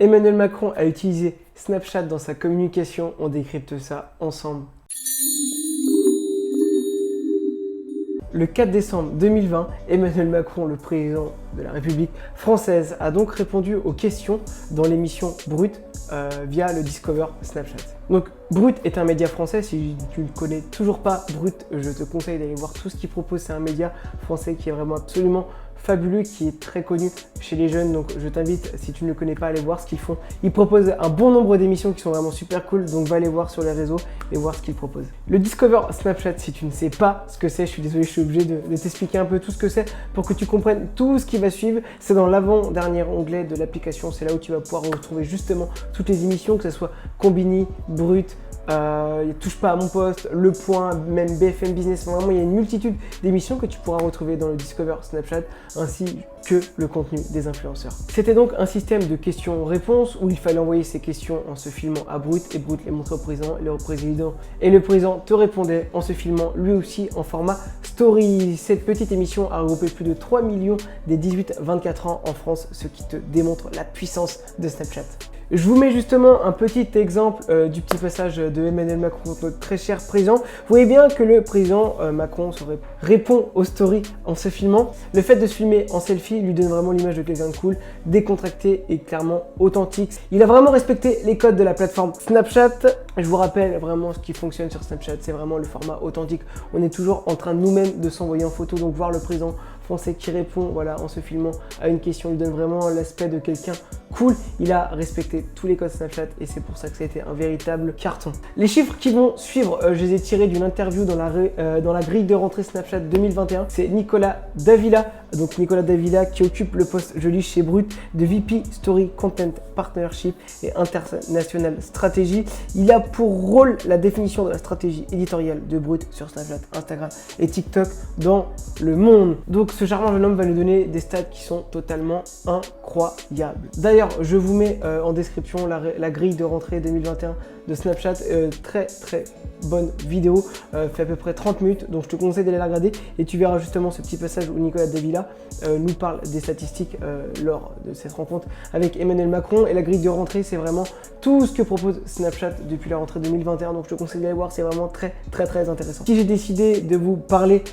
Emmanuel Macron a utilisé Snapchat dans sa communication, on décrypte ça ensemble. Le 4 décembre 2020, Emmanuel Macron, le président de la République française, a donc répondu aux questions dans l'émission Brut via le Discover Snapchat. Donc Brut est un média français, si tu ne connais toujours pas Brut, je te conseille d'aller voir tout ce qu'il propose. C'est un média français qui est vraiment absolument fabuleux, qui est très connu chez les jeunes, donc je t'invite, si tu ne le connais pas, à aller voir ce qu'ils font. Ils proposent un bon nombre d'émissions qui sont vraiment super cool, donc va les voir sur les réseaux et voir ce qu'ils proposent. Le Discover Snapchat, si tu ne sais pas ce que c'est, je suis désolé, je suis obligé de t'expliquer un peu tout ce que c'est pour que tu comprennes tout ce qui va suivre. C'est dans l'avant-dernier onglet de l'application, c'est là où tu vas pouvoir retrouver justement toutes les émissions, que ce soit Combini, Brut, Touche pas à mon poste, Le Point, même BFM Business. Vraiment, il y a une multitude d'émissions que tu pourras retrouver dans le Discover Snapchat, ainsi que le contenu des influenceurs. C'était donc un système de questions-réponses où il fallait envoyer ces questions en se filmant à Brut, et Brut les montrait au président, et le président te répondait en se filmant lui aussi en format story. Cette petite émission a regroupé plus de 3 millions des 18-24 ans en France, ce qui te démontre la puissance de Snapchat. Je vous mets justement un petit exemple du petit passage de Emmanuel Macron, notre très cher président. Vous voyez bien que le président Macron répond aux stories en se filmant. Le fait de se filmer en selfie lui donne vraiment l'image de quelqu'un de cool, décontracté et clairement authentique. Il a vraiment respecté les codes de la plateforme Snapchat. Je vous rappelle vraiment ce qui fonctionne sur Snapchat, c'est vraiment le format authentique. On est toujours en train nous-mêmes de s'envoyer en photo, donc voir le président français qui répond en se filmant à une question lui donne vraiment l'aspect de quelqu'un cool. Il a respecté tous les codes Snapchat et c'est pour ça que ça a été un véritable carton. Les chiffres qui vont suivre, je les ai tirés d'une interview dans la grille de rentrée Snapchat 2021. C'est Nicolas Davila, qui occupe le poste, je lis chez Brut, de VP Story Content Partnership et International Strategy. Il a pour rôle la définition de la stratégie éditoriale de Brut sur Snapchat, Instagram et TikTok dans le monde. Donc ce charmant jeune homme va nous donner des stats qui sont totalement incroyables. D'ailleurs, je vous mets en description la grille de rentrée 2021 de Snapchat, très bonne vidéo, fait à peu près 30 minutes, donc je te conseille d'aller la regarder et tu verras justement ce petit passage où Nicolas Davila nous parle des statistiques lors de cette rencontre avec Emmanuel Macron. Et la grille de rentrée, c'est vraiment tout ce que propose Snapchat depuis la rentrée 2021, donc je te conseille d'aller voir, c'est vraiment très intéressant. Si j'ai décidé de vous parler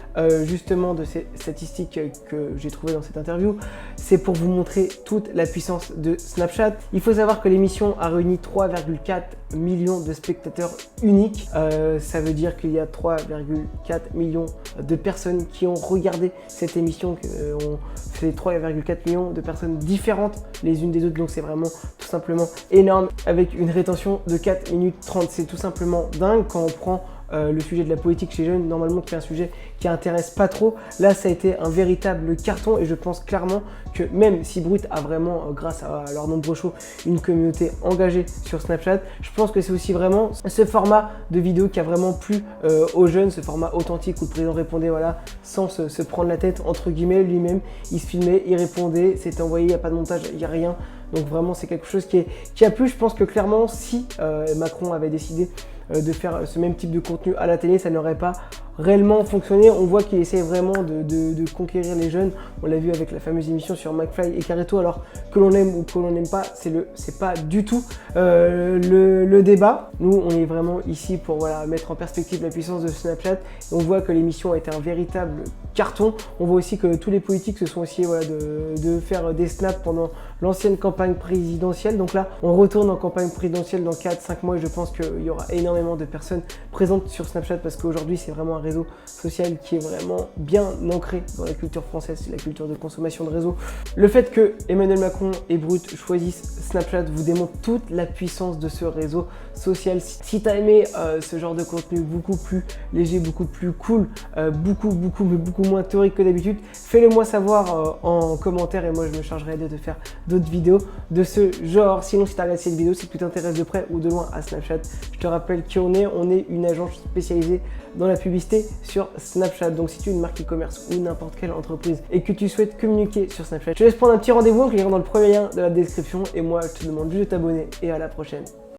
justement de ces statistiques que j'ai trouvées dans cette interview, c'est pour vous montrer toute la puissance de Snapchat. Il faut savoir que l'émission a réuni 3,4 millions de spectateurs uniques. Ça veut dire qu'il y a 3,4 millions de personnes qui ont regardé cette émission. On fait 3,4 millions de personnes différentes les unes des autres, donc c'est vraiment tout simplement énorme, avec une rétention de 4 minutes 30. C'est tout simplement dingue quand on prend le sujet de la politique chez les jeunes, normalement qui est un sujet qui intéresse pas trop. Là, ça a été un véritable carton et je pense clairement que même si Brut a vraiment, grâce à leurs nombreux shows, une communauté engagée sur Snapchat, je pense que c'est aussi vraiment ce format de vidéo qui a vraiment plu aux jeunes, ce format authentique où le président répondait sans se prendre la tête, entre guillemets, lui-même. Il se filmait, il répondait, c'était envoyé, il n'y a pas de montage, il n'y a rien. Donc vraiment, c'est quelque chose qui a plu. Je pense que clairement, si Macron avait décidé de faire ce même type de contenu à la télé, ça n'aurait pas réellement fonctionné. On voit qu'il essaie vraiment de conquérir les jeunes. On l'a vu avec la fameuse émission sur McFly et Carito. Alors que l'on aime ou que l'on n'aime pas, c'est pas du tout le débat. Nous, on est vraiment ici pour mettre en perspective la puissance de Snapchat. Et on voit que l'émission a été un véritable carton. On voit aussi que tous les politiques se sont essayés de faire des snaps pendant l'ancienne campagne présidentielle. Donc là, on retourne en campagne présidentielle dans 4-5 mois et je pense qu'il y aura énormément de personnes présentes sur Snapchat parce qu'aujourd'hui, c'est vraiment un réseau social qui est vraiment bien ancré dans la culture française, c'est la culture de consommation de réseau. Le fait que Emmanuel Macron et Brut choisissent Snapchat vous démontre toute la puissance de ce réseau social. Si tu as aimé ce genre de contenu beaucoup plus léger, beaucoup plus cool, beaucoup moins théorique que d'habitude, fais-le moi savoir en commentaire et moi je me chargerai de te faire d'autres vidéos de ce genre. Sinon, si tu as regardé cette vidéo, c'est que tu t'intéresses de près ou de loin à Snapchat. Je te rappelle qui on est une agence spécialisée dans la publicité sur Snapchat. Donc si tu es une marque e-commerce ou n'importe quelle entreprise et que tu souhaites communiquer sur Snapchat, je te laisse prendre un petit rendez-vous en cliquant dans le premier lien de la description et moi je te demande juste de t'abonner et à la prochaine.